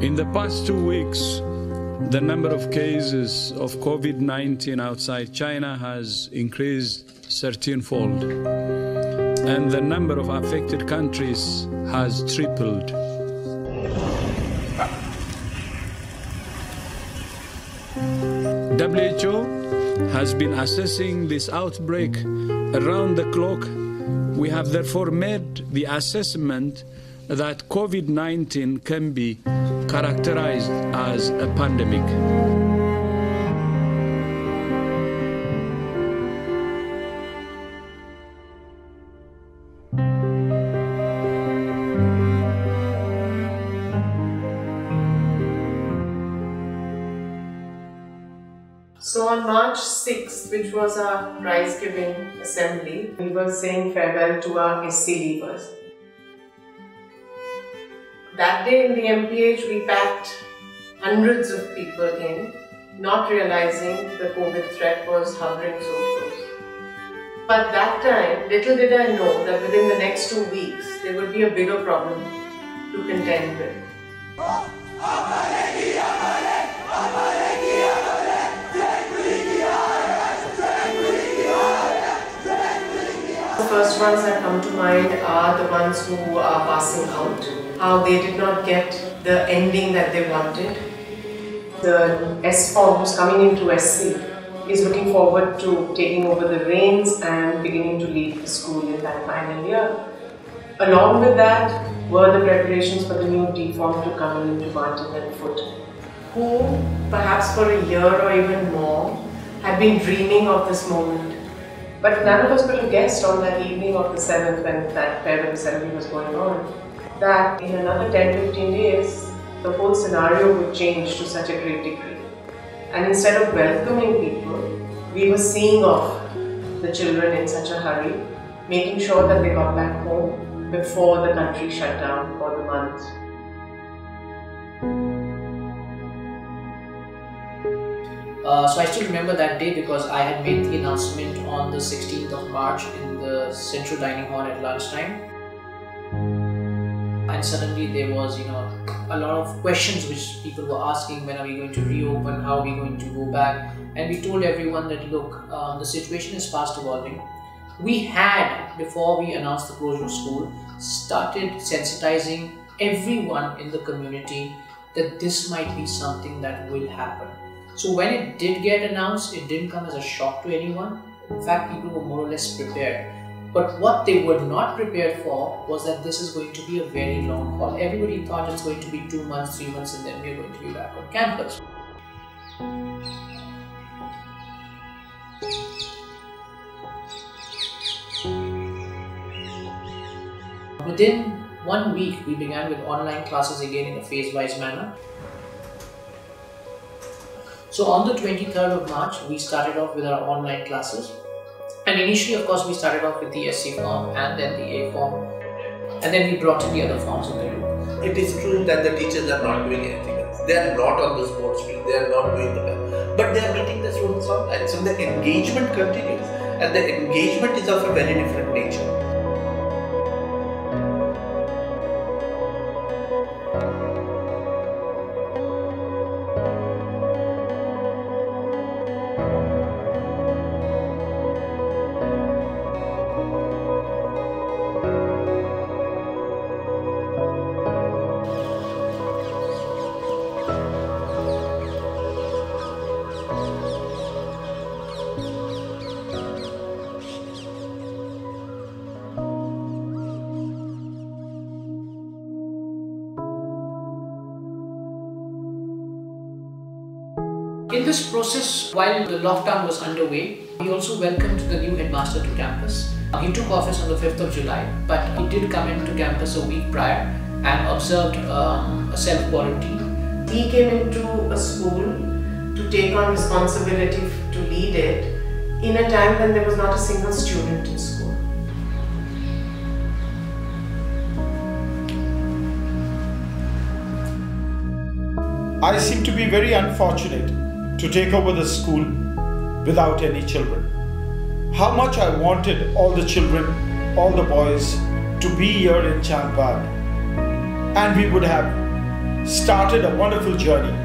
In the past 2 weeks, the number of cases of Covid-19 outside China has increased 13-fold, and the number of affected countries has tripled. WHO has been assessing this outbreak around the clock. We have therefore made the assessment that Covid-19 can be characterized as a pandemic. So on March 6th, which was our prize-giving assembly, we were saying farewell to our SC leavers. That day in the MPH, we packed hundreds of people in, not realizing the COVID threat was hovering so close. But that time, little did I know that within the next 2 weeks, there would be a bigger problem to contend with. The first ones that come to mind are the ones who are passing out, how they did not get the ending that they wanted. The S form who's coming into SC is looking forward to taking over the reins and beginning to lead the school in that final year. Along with that were the preparations for the new D form to come into Martin and Foot, who perhaps for a year or even more had been dreaming of this moment. But none of us could have guessed on that evening of the 7th, when that farewell assembly was going on, that in another 10-15 days, the whole scenario would change to such a great degree. And instead of welcoming people, we were seeing off the children in such a hurry, making sure that they got back home before the country shut down for the month. So I still remember that day because I had made the announcement on the 16th of March in the central dining hall at lunchtime. And suddenly there was, a lot of questions which people were asking: when are we going to reopen, how are we going to go back? And we told everyone that, look, the situation is fast evolving. We had, before we announced the closure of school, started sensitizing everyone in the community that this might be something that will happen. So when it did get announced, it didn't come as a shock to anyone. In fact, people were more or less prepared. But what they were not prepared for was that this is going to be a very long haul. Everybody thought it's going to be 2 months, 3 months, and then we're going to be back on campus. Within 1 week, we began with online classes again in a phase-wise manner. So on the 23rd of March, we started off with our online classes. And initially, of course, we started off with the SC form and then the A form. And then we brought in the other forms in the group. It is true that the teachers are not doing anything else. They are not on the sports field, they are not doing the best. But they are meeting the students online. So the engagement continues. And the engagement is of a very different nature. In this process, while the lockdown was underway, we also welcomed the new headmaster to campus. He took office on the 5th of July, but he did come into campus a week prior and observed a self-quarantine. He came into a school to take on responsibility to lead it in a time when there was not a single student in school. I seem to be very unfortunate to take over the school without any children. How much I wanted all the children, all the boys to be here in Chandbag, and we would have started a wonderful journey.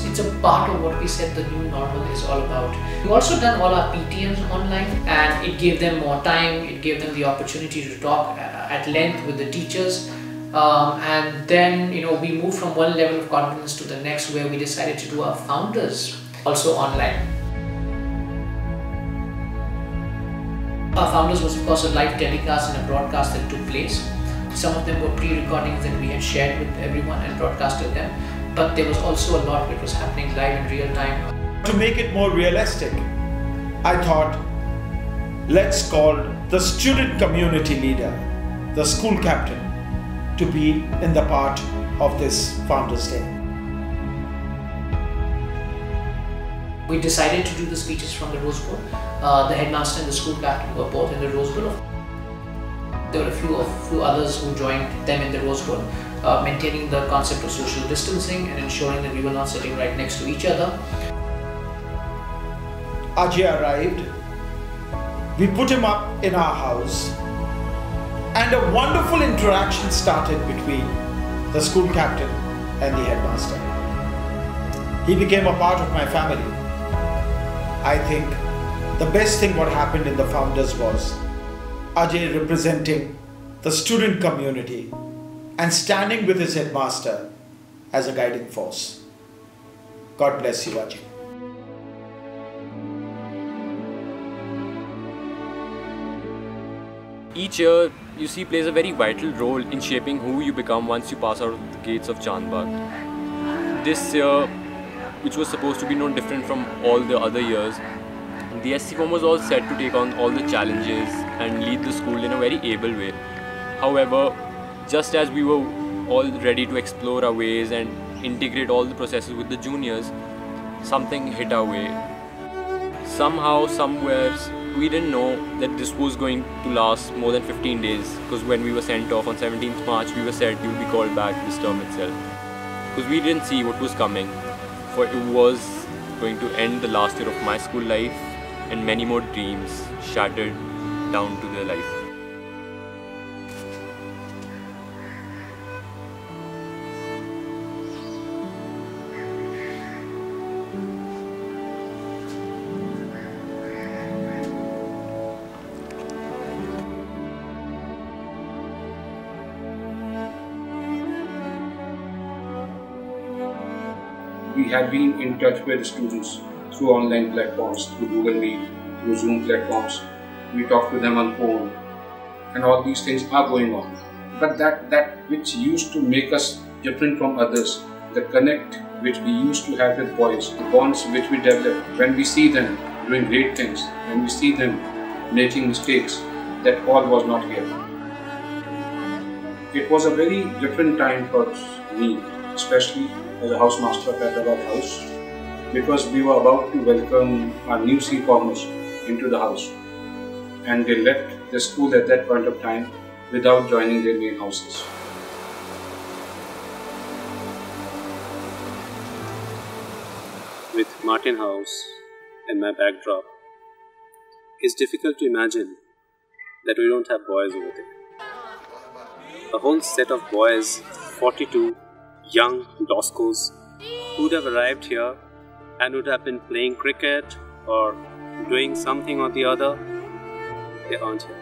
It's a part of what we said the new normal is all about. We've also done all our PTMs online, and it gave them more time, it gave them the opportunity to talk at length with the teachers. And then, we moved from one level of confidence to the next, where we decided to do our founders also online. Our founders was, of course, a live telecast and a broadcast that took place. Some of them were pre-recordings that we had shared with everyone and broadcasted them. But there was also a lot that was happening live in real time. To make it more realistic, I thought, let's call the student community leader, the school captain, to be in the part of this Founders Day. We decided to do the speeches from the Rose Bowl. The headmaster and the school captain were both in the Rose Bowl. There were a few others who joined them in the Rose Bowl, maintaining the concept of social distancing and ensuring that we were not sitting right next to each other. Ajay arrived, we put him up in our house, and a wonderful interaction started between the school captain and the headmaster. He became a part of my family. I think the best thing what happened in the Founders was Ajay representing the student community and standing with his headmaster as a guiding force. God bless you, Ajay. Each year, you see, plays a very vital role in shaping who you become once you pass out of the gates of Chandbagh. This year, which was supposed to be no different from all the other years, the SC form was all set to take on all the challenges and lead the school in a very able way. However, just as we were all ready to explore our ways and integrate all the processes with the juniors, something hit our way. Somehow, somewhere, we didn't know that this was going to last more than 15 days, because when we were sent off on 17th March, we were said you'll be called back this term itself. Because we didn't see what was coming, for it was going to end the last year of my school life and many more dreams shattered down to their life. We had been in touch with students through online platforms, through Google Meet, through Zoom platforms. We talked to them on phone, and all these things are going on. But that which used to make us different from others, the connect which we used to have with boys, the bonds which we developed, when we see them doing great things, when we see them making mistakes, that all was not here. It was a very different time for me, especially as a housemaster of Hyderabad House, because we were about to welcome our new C-formers into the house, and they left the school at that point of time without joining their main houses. With Martin House in my backdrop, it's difficult to imagine that we don't have boys over there. A whole set of boys, 42 young Doskos, who would have arrived here and would have been playing cricket or doing something or the other. They aren't here.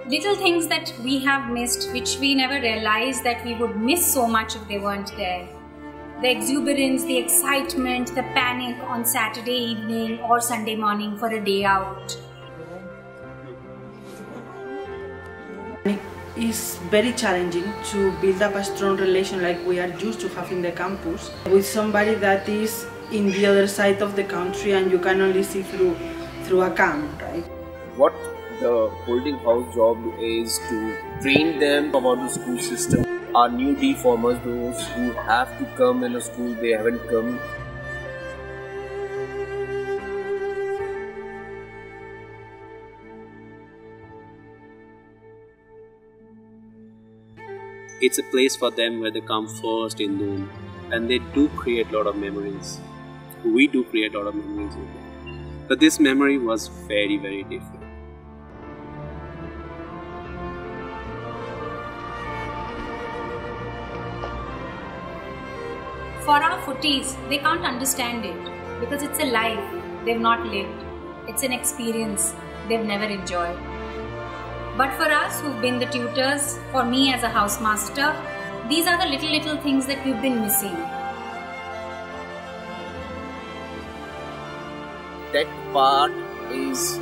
Little things that we have missed, which we never realized that we would miss so much if they weren't there. The exuberance, the excitement, the panic on Saturday evening or Sunday morning for a day out. It's very challenging to build up a strong relation like we are used to have in the campus with somebody that is in the other side of the country and you can only see through a cam, right? What the holding house job is to train them about the school system. Our new D-formers, those who have to come in a school they haven't come. It's a place for them where they come first in Doon, and they do create a lot of memories. We do create a lot of memories with them. But this memory was very, very different. For our footies, they can't understand it because it's a life they've not lived. It's an experience they've never enjoyed. But for us who've been the tutors, for me as a housemaster, these are the little things that we've been missing. That part is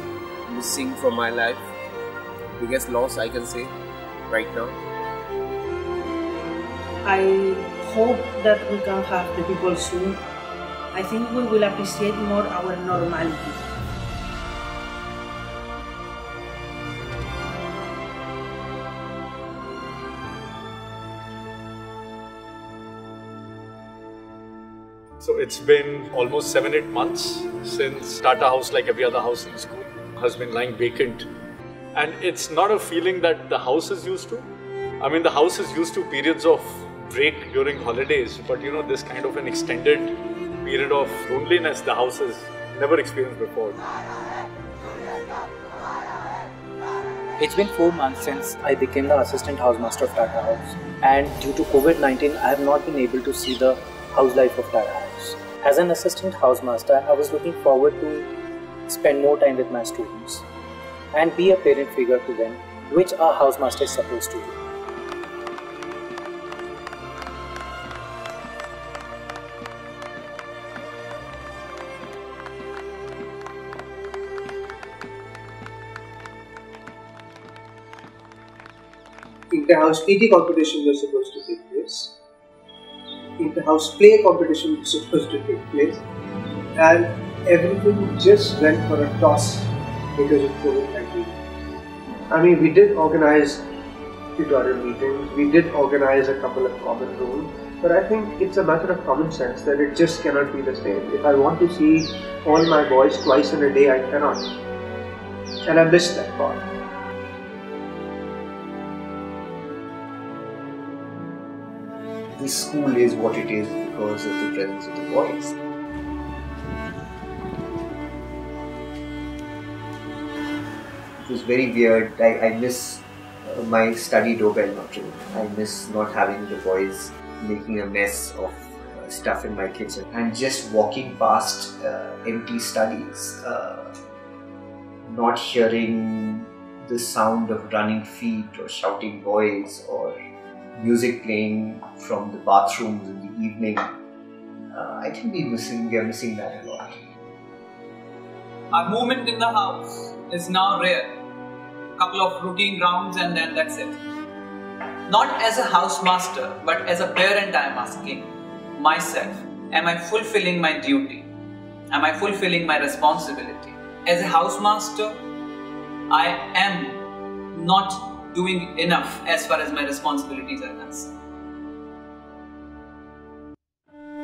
missing from my life. Biggest loss I can say right now. I hope that we can have the people soon. I think we will appreciate more our normality. So it's been almost 7-8 months since Tata House, like every other house in school, has been lying vacant. And it's not a feeling that the house is used to. I mean, the house is used to periods of break during holidays, but this kind of an extended period of loneliness the house has never experienced before. It's been 4 months since I became the assistant housemaster of Tata House, and due to Covid-19, I have not been able to see the house life of Tata House. As an assistant housemaster, I was looking forward to spend more time with my students and be a parent figure to them, which a housemaster is supposed to do. Inter-house PT competition was supposed to take place. Inter-house play competition was supposed to take place. And everything just went for a toss because of COVID-19. I mean, we did organize tutorial meetings, we did organize a couple of common rooms, but I think it's a matter of common sense that it just cannot be the same. If I want to see all my boys twice in a day, I cannot. And I missed that part. The school is what it is because of the presence of the boys. It was very weird. I miss my study doorbell not ringing. I miss not having the boys making a mess of stuff in my kitchen and just walking past empty studies, not hearing the sound of running feet or shouting boys or music playing from the bathrooms in the evening. I think we are missing that a lot. Our movement in the house is now rare. Couple of routine rounds and then that's it. Not as a housemaster, but as a parent I am asking myself, am I fulfilling my duty? Am I fulfilling my responsibility? As a housemaster, I am not doing enough as far as my responsibilities are concerned.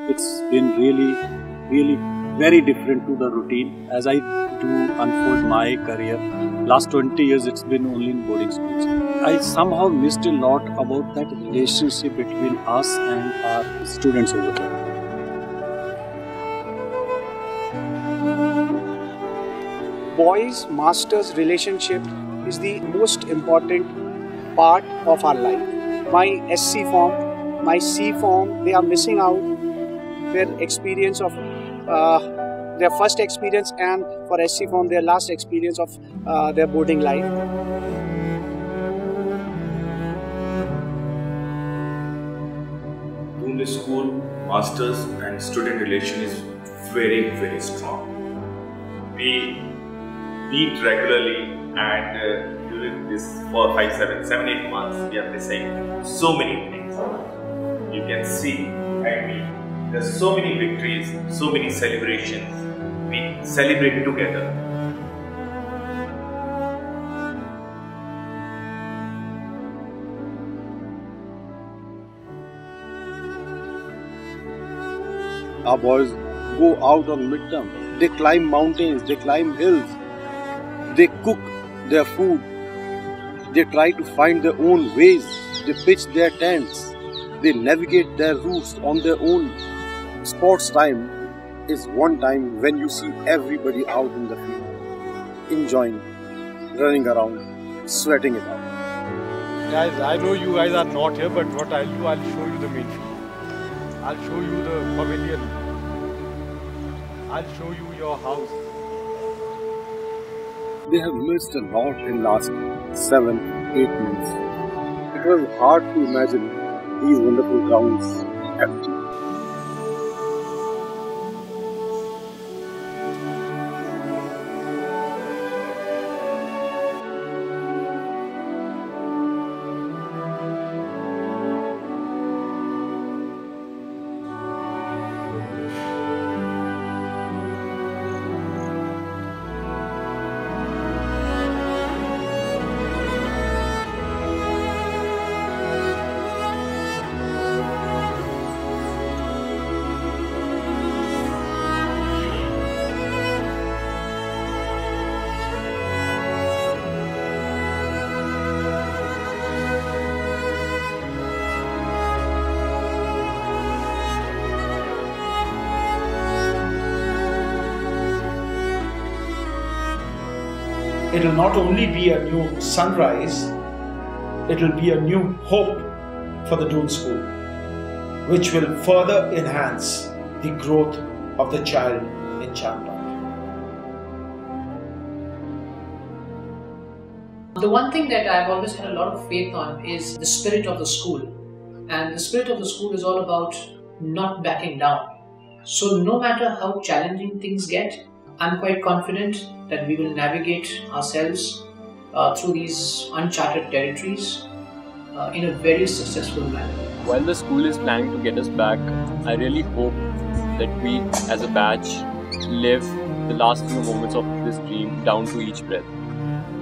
It's been really very different to the routine as I do unfold my career. Last 20 years it's been only in boarding schools. I somehow missed a lot about that relationship between us and our students over there. Boys-masters relationship is the most important part of our life. My SC form, my C form, they are missing out their experience of their first experience, and for SC form their last experience of their boarding life. Doon school, masters and student relation is very strong. We meet regularly and during this 4, 5, 7, 8 months we are missing so many things. You can see there's so many victories, so many celebrations. We celebrate together. Our boys go out on midterm. They climb mountains, they climb hills, they cook their food. They try to find their own ways. They pitch their tents. They navigate their routes on their own. Sports time is one time when you see everybody out in the field, enjoying, running around, sweating it out. Guys, I know you guys are not here, but what I'll do, I'll show you the main field. I'll show you the pavilion. I'll show you your house. They have missed a lot in last 7-8 months. It was hard to imagine these wonderful grounds empty. It will not only be a new sunrise, it will be a new hope for the Doon School, which will further enhance the growth of the child in Chandbad. The one thing that I've always had a lot of faith on is the spirit of the school. And the spirit of the school is all about not backing down. So no matter how challenging things get, I'm quite confident that we will navigate ourselves through these uncharted territories in a very successful manner. While the school is planning to get us back, I really hope that we as a batch live the last few moments of this dream down to each breath.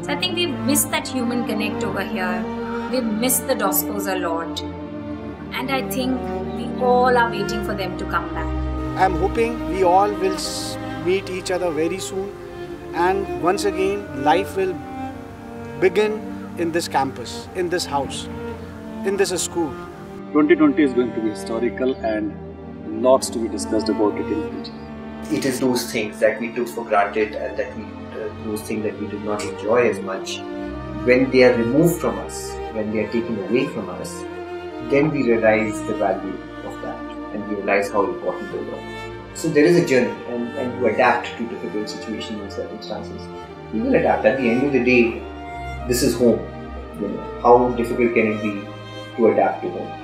So I think we've missed that human connect over here. We've missed the Doskos a lot. And I think we all are waiting for them to come back. I'm hoping we all will meet each other very soon, and once again life will begin in this campus, in this house, in this school. 2020 is going to be historical and lots to be discussed about it in the future. It is those things that we took for granted and that those things that we did not enjoy as much. When they are removed from us, when they are taken away from us, then we realize the value of that and we realize how important they were. So there is a journey, and to adapt to difficult situations and circumstances. We will adapt. At the end of the day, this is home. How difficult can it be to adapt to home?